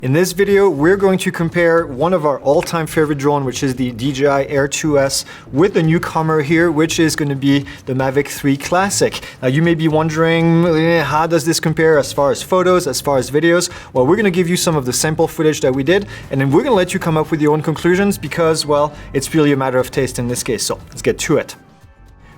In this video, we're going to compare one of our all-time favorite drone, which is the DJI Air 2S, with the newcomer here, which is going to be the Mavic 3 Classic. Now, you may be wondering, how does this compare as far as photos, as far as videos? Well, we're going to give you some of the sample footage that we did, and then we're going to let you come up with your own conclusions because, well, it's really a matter of taste in this case. So let's get to it.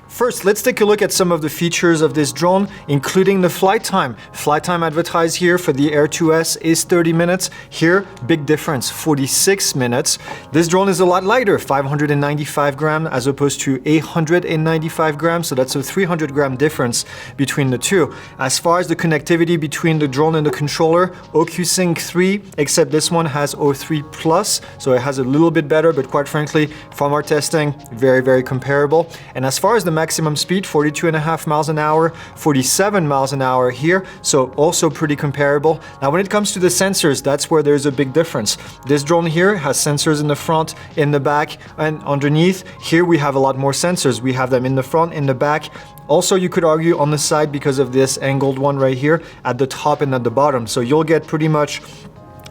First, let's take a look at some of the features of this drone, including the flight time. Flight time advertised here for the Air 2S is 30 minutes. Here, big difference, 46 minutes. This drone is a lot lighter, 595 grams as opposed to 895 grams, so that's a 300 gram difference between the two. As far as the connectivity between the drone and the controller, OcuSync 3, except this one has O3 Plus, so it has a little bit better, but quite frankly, from our testing, very, very comparable. And as far as the maximum speed, 42.5 miles an hour, 47 miles an hour here, so also pretty comparable. Now, when it comes to the sensors, that's where there's a big difference. This drone here has sensors in the front, in the back, and underneath. Here we have a lot more sensors. We have them in the front, in the back. Also, you could argue on the side because of this angled one right here at the top and at the bottom. So you'll get pretty much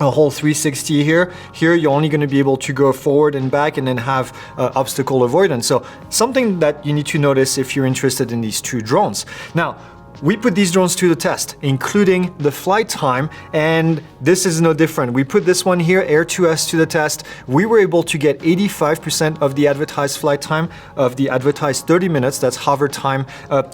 a whole 360 here. Here, you're only going to be able to go forward and back and then have obstacle avoidance. So something that you need to notice if you're interested in these two drones. Now, we put these drones to the test, including the flight time, and this is no different. We put this one here, Air 2S, to the test. We were able to get 85% of the advertised flight time of the advertised 30 minutes, that's hover time,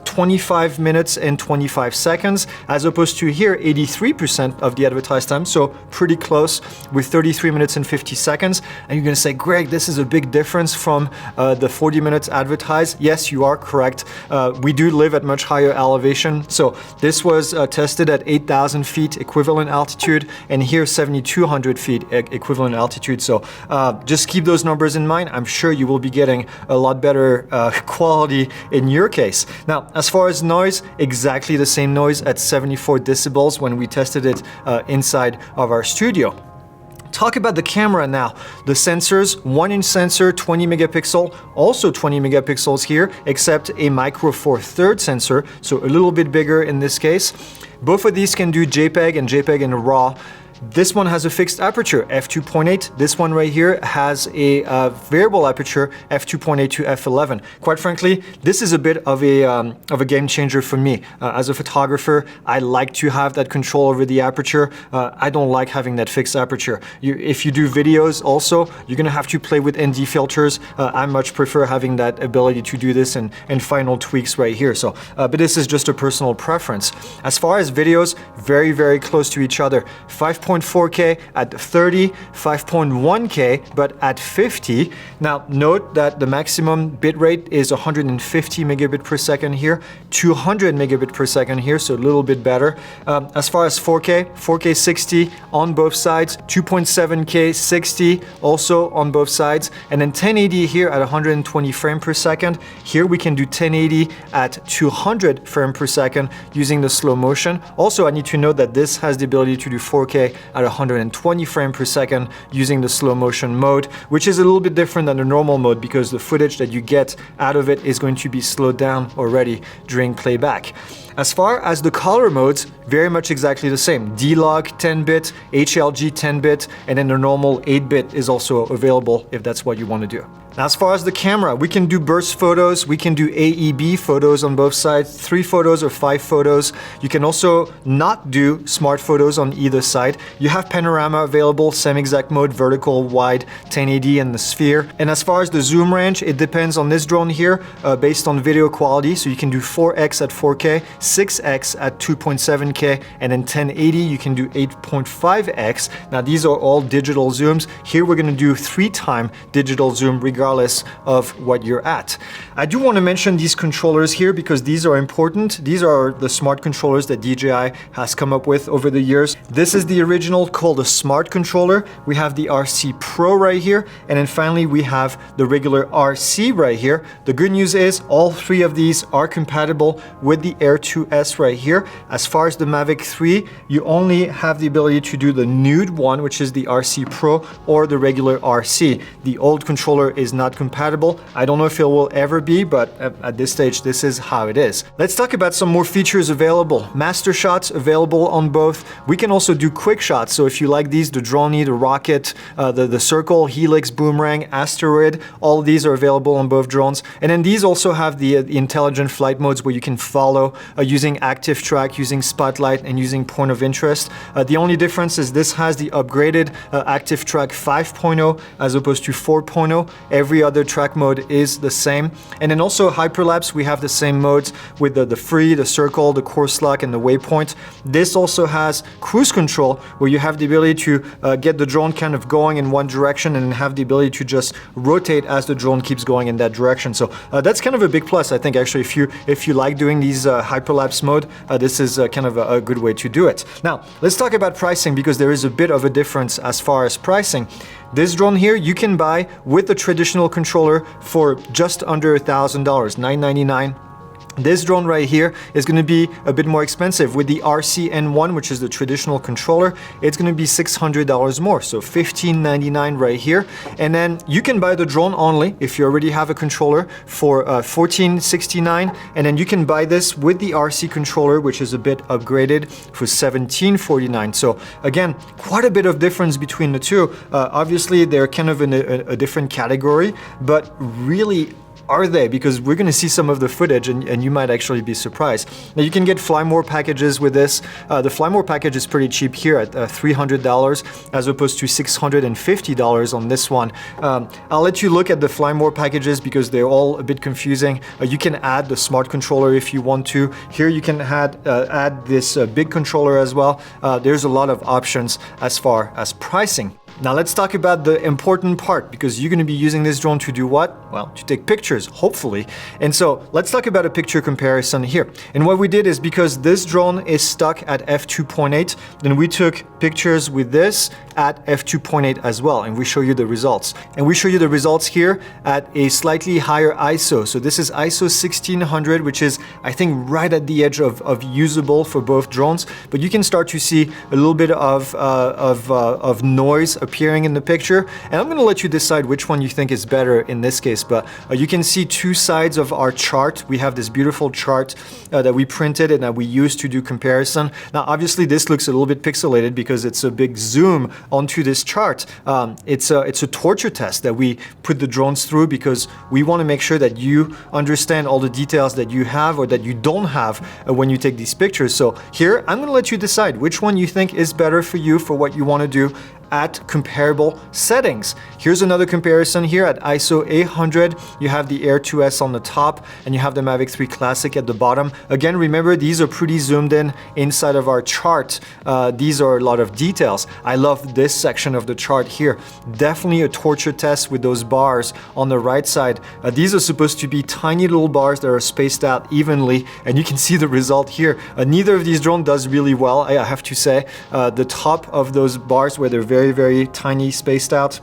25 minutes and 25 seconds, as opposed to here, 83% of the advertised time, so pretty close with 33 minutes and 50 seconds. And you're gonna say, Greg, this is a big difference from the 40 minutes advertised. Yes, you are correct. We do live at much higher elevation. So this was tested at 8,000 feet equivalent altitude, and here 7,200 feet equivalent altitude. So just keep those numbers in mind. I'm sure you will be getting a lot better quality in your case. Now, as far as noise, exactly the same noise at 74 decibels when we tested it inside of our studio. Talk about the camera now. The sensors, 1-inch sensor, 20 megapixel, also 20 megapixels here, except a micro four thirds sensor, so a little bit bigger in this case. Both of these can do JPEG and RAW. This one has a fixed aperture, f2.8. This one right here has a variable aperture, f2.8 to f11. Quite frankly, this is a bit of a game changer for me. As a photographer, I like to have that control over the aperture. I don't like having that fixed aperture. If you do videos also, you're gonna have to play with ND filters. I much prefer having that ability to do this and final tweaks right here. So, but this is just a personal preference. As far as videos, very, very close to each other. 5.4K at 30, 5.1K, but at 50. Now, note that the maximum bitrate is 150 megabit per second here, 200 megabit per second here, so a little bit better. As far as 4K, 4K 60 on both sides, 2.7K 60 also on both sides, and then 1080 here at 120 frames per second. Here we can do 1080 at 200 frames per second using the slow motion. Also, I need to note that this has the ability to do 4K at 120 frames per second using the slow motion mode, which is a little bit different than the normal mode because the footage that you get out of it is going to be slowed down already during playback. As far as the color modes, very much exactly the same. D-Log 10-bit, HLG 10-bit, and then the normal 8-bit is also available if that's what you want to do. Now, as far as the camera, we can do burst photos, we can do AEB photos on both sides, 3 photos or 5 photos. You can also not do smart photos on either side. You have panorama available, same exact mode, vertical, wide, 1080, and the sphere. And as far as the zoom range, it depends on this drone here based on video quality. So you can do 4x at 4K, 6x at 2.7K, and then 1080, you can do 8.5x. Now, these are all digital zooms. Here, we're gonna do 3-time digital zoom regardless of what you're at. I do want to mention these controllers here because these are important. These are the smart controllers that DJI has come up with over the years. This is the original called a smart controller. We have the RC Pro right here, and then finally we have the regular RC right here. The good news is all 3 of these are compatible with the Air 2S right here. As far as the Mavic 3, you only have the ability to do the nude one, which is the RC Pro, or the regular RC. The old controller is is not compatible. I don't know if it will ever be, but at this stage, this is how it is. Let's talk about some more features available. Master shots available on both. We can also do quick shots. So if you like these, the drone, the rocket, the circle, helix, boomerang, asteroid, all of these are available on both drones. And then these also have the intelligent flight modes where you can follow using active track, using spotlight, and using point of interest. The only difference is this has the upgraded active track 5.0 as opposed to 4.0. Every other track mode is the same. And then also hyperlapse, we have the same modes with the free, the circle, the course lock, and the waypoint. This also has cruise control where you have the ability to get the drone kind of going in one direction and have the ability to just rotate as the drone keeps going in that direction. So that's kind of a big plus, I think, actually. If you like doing these hyperlapse mode, this is kind of a good way to do it. Now, let's talk about pricing, because there is a bit of a difference as far as pricing. This drone here, you can buy with the traditional controller for just under $1,000, $999. This drone right here is going to be a bit more expensive. With the RC N1, which is the traditional controller, it's going to be $600 more, so $1,599 right here. And then you can buy the drone only if you already have a controller for $1,469, and then you can buy this with the RC controller, which is a bit upgraded, for $1,749. So again, quite a bit of difference between the two. Obviously, they're kind of in a different category, but really, are they? Because we're going to see some of the footage and you might actually be surprised. Now you can get Fly More packages with this. The Fly More package is pretty cheap here at $300 as opposed to $650 on this one. I'll let you look at the Fly More packages because they're all a bit confusing. You can add the smart controller if you want to. Here you can add this big controller as well. There's a lot of options as far as pricing. Now let's talk about the important part, because you're going to be using this drone to do what? Well, to take pictures, hopefully. And so let's talk about a picture comparison here. And what we did is, because this drone is stuck at f2.8, then we took pictures with this at f2.8 as well, and we show you the results. And we show you the results here at a slightly higher ISO. So this is ISO 1600, which is, I think, right at the edge of usable for both drones. But you can start to see a little bit of noise appearing in the picture, and I'm going to let you decide which one you think is better in this case. But you can see two sides of our chart. We have this beautiful chart that we printed and that we used to do comparison. Now obviously this looks a little bit pixelated because it's a big zoom onto this chart. It's a torture test that we put the drones through, because we want to make sure that you understand all the details that you have or that you don't have when you take these pictures. So here I'm going to let you decide which one you think is better for you for what you want to do at comparable settings. Here's another comparison here at ISO 800. You have the Air 2S on the top and you have the Mavic 3 Classic at the bottom. Again, remember, these are pretty zoomed in inside of our chart. These are a lot of details. I love this section of the chart here. Definitely a torture test with those bars on the right side. These are supposed to be tiny little bars that are spaced out evenly, and you can see the result here. Neither of these drones does really well, I have to say. The top of those bars where they're very, very tiny, spaced out,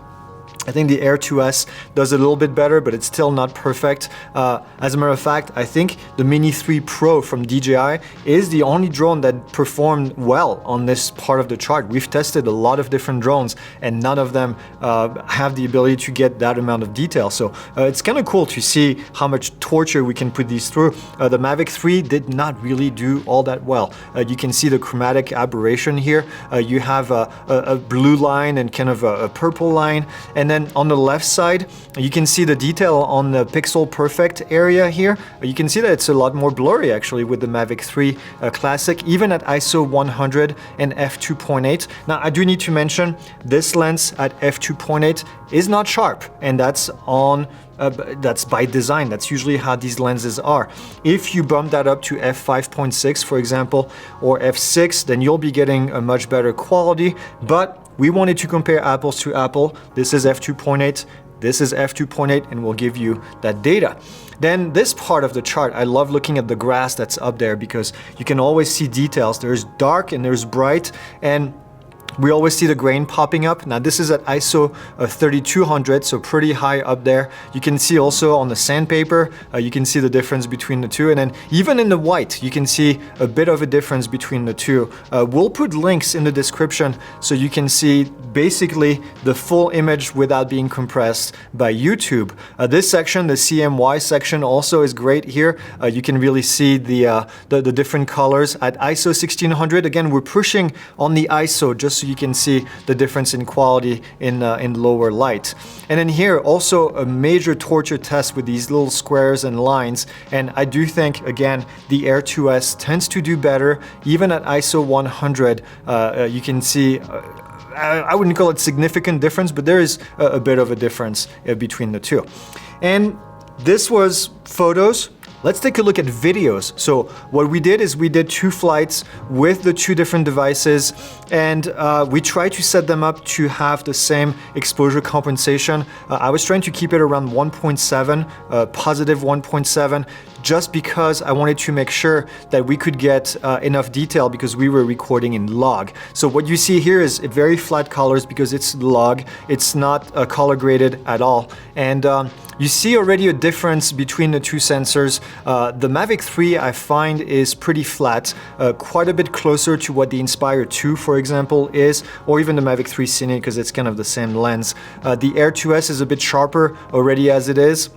I think the Air 2S does a little bit better, but it's still not perfect. As a matter of fact, I think the Mini 3 Pro from DJI is the only drone that performed well on this part of the chart. We've tested a lot of different drones and none of them have the ability to get that amount of detail. So it's kind of cool to see how much torture we can put these through. The Mavic 3 did not really do all that well. You can see the chromatic aberration here. You have a blue line and kind of a purple line, and then on the left side, you can see the detail on the pixel perfect area here. You can see that it's a lot more blurry actually with the Mavic 3 Classic, even at ISO 100 and f2.8. Now, I do need to mention this lens at f2.8 is not sharp, and that's by design. That's usually how these lenses are. If you bump that up to f5.6, for example, or f6, then you'll be getting a much better quality. But we wanted to compare apples to apple. This is f2.8, this is f2.8, and we'll give you that data. Then this part of the chart, I love looking at the grass that's up there because you can always see details. There's dark and there's bright, and we always see the grain popping up. Now this is at ISO 3200, so pretty high up there. You can see also on the sandpaper, you can see the difference between the two. And then even in the white, you can see a bit of a difference between the two. We'll put links in the description so you can see basically the full image without being compressed by YouTube. This section, the CMY section, also is great here. You can really see the different colors at ISO 1600. Again, we're pushing on the ISO just so you can see the difference in quality in lower light. And then here also a major torture test with these little squares and lines. And I do think, again, the Air 2S tends to do better. Even at ISO 100, you can see I wouldn't call it significant difference, but there is a bit of a difference between the two. And this was photos. Let's take a look at videos. So what we did is we did 2 flights with the 2 different devices, and we tried to set them up to have the same exposure compensation. I was trying to keep it around 1.7, positive 1.7, just because I wanted to make sure that we could get enough detail because we were recording in log. So what you see here is very flat colors because it's log. It's not color graded at all. And you see already a difference between the 2 sensors. The Mavic 3 I find is pretty flat, quite a bit closer to what the Inspire 2, for example, is, or even the Mavic 3 Cine because it's kind of the same lens. The Air 2S is a bit sharper already as it is.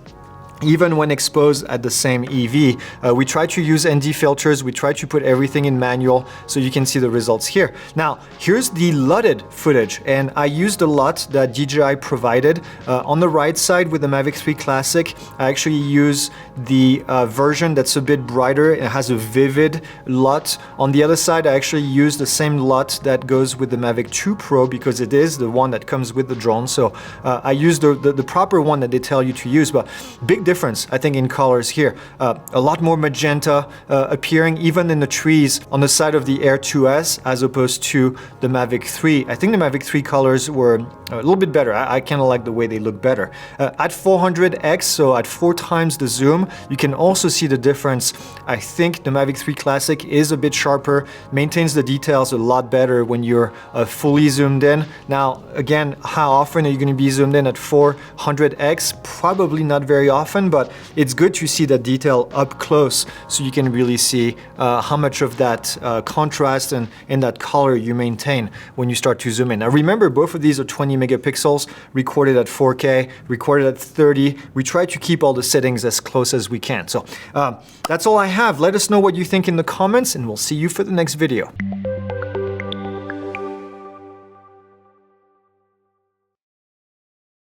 Even when exposed at the same EV. We try to use ND filters, we try to put everything in manual so you can see the results here. Now, here's the LUTed footage, and I used a LUT that DJI provided. On the right side with the Mavic 3 Classic, I actually use the version that's a bit brighter. It has a vivid LUT. On the other side, I actually use the same LUT that goes with the Mavic 2 Pro because it is the one that comes with the drone. So I use the proper one that they tell you to use, but big difference, I think, in colors here. A lot more magenta appearing even in the trees on the side of the Air 2S as opposed to the Mavic 3. I think the Mavic 3 colors were a little bit better. I kind of like the way they look better. At 400x, so at 4 times the zoom, you can also see the difference. I think the Mavic 3 Classic is a bit sharper, maintains the details a lot better when you're fully zoomed in. Now, again, how often are you going to be zoomed in at 400x? Probably not very often, but it's good to see that detail up close so you can really see how much of that contrast and that color you maintain when you start to zoom in. Now remember, both of these are 20 megapixels, recorded at 4K, recorded at 30. We try to keep all the settings as close as we can. So that's all I have. Let us know what you think in the comments, and we'll see you for the next video.